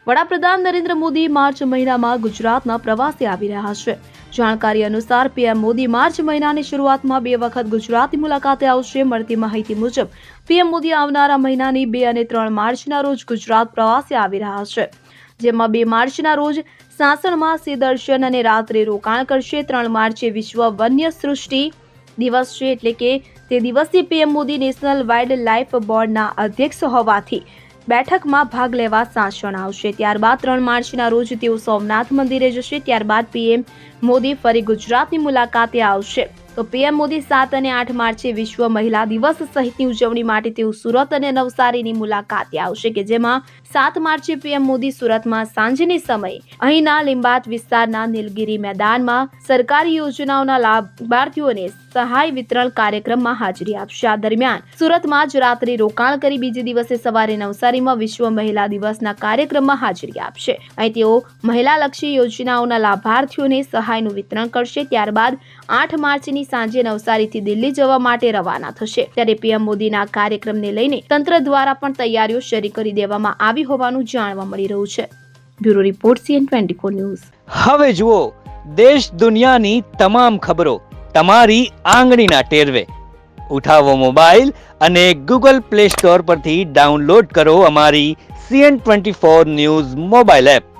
વડાપ્રધાન નરેન્દ્ર મોદી માર્ચ મહિનામાં ગુજરાતના પ્રવાસે આવી રહ્યા છે। જાણકારી અનુસાર પીએમ મોદી માર્ચ મહિનાની શરૂઆતમાં 2 વખત ગુજરાતની મુલાકાતે આવશે। મળતી માહિતી મુજબ પીએમ મોદી આવનારા મહિનાની 2 અને 3 માર્ચના રોજ ગુજરાત પ્રવાસે આવી રહ્યા છે, જેમાં 2 માર્ચના રોજ સાસણમાં સિંહ દર્શન અને રાત્રે રોકાણ કરશે। 3 માર્ચે વિશ્વ વન્ય સૃષ્ટિ દિવસ છે, એટલે કે તે દિવસે PM Modi national wild life બોર્ડના અધ્યક્ષ હોવાથી બેઠકમાં ભાગ લેવા સાસણ આવશે। ત્યારબાદ 3 માર્ચના રોજ તેઓ સોમનાથ મંદિરે જશે। ત્યારબાદ પીએમ મોદી ફરી ગુજરાતની મુલાકાતે આવશે। તો પીએમ મોદી 7 અને 8 માર્ચે વિશ્વ મહિલા દિવસ સહિતની ઉજવણી માટે તેઓ સુરત અને નવસારીની મુલાકાતે આવશે, કે જેમાં 7 માર્ચે પીએમ મોદી સુરતમાં સાંજની સમયે અહીંના લીંબાત વિસ્તારના નીલગિરી મેદાનમાં સરકારી યોજનાઓના લાભાર્થીઓને સહાય વિતરણ કાર્યક્રમમાં હાજરી આપશે। આ દરમિયાન સુરતમાં જ રાત્રે રોકાણ કરી બીજે દિવસે સવારે નવસારીમાં વિશ્વ મહિલા દિવસના કાર્યક્રમમાં હાજરી આપશે। અહીં તેઓ મહિલાલક્ષી યોજનાઓના લાભાર્થીઓને સહાયનું વિતરણ કરશે। ત્યારબાદ 8 માર્ચની સાંજે નવસારીથી દિલ્હી જવા માટે રવાના થશે। ત્યારે પીએમ મોદીના કાર્યક્રમને લઈને તંત્ર દ્વારા પણ તૈયારીઓ શરૂ કરી દેવામાં આવી હોવાનું જાણવા મળી રહ્યું છે। Bureau report CN24 news. હવે જુઓ દેશ દુનિયાની તમામ ખબરો તમારી આંગળીના ટેરવે। ઉઠાવો મોબાઈલ અને ગૂગલ પ્લે સ્ટોર પરથી ડાઉનલોડ કરો અમારી CN24 ન્યૂઝ મોબાઈલ એપ।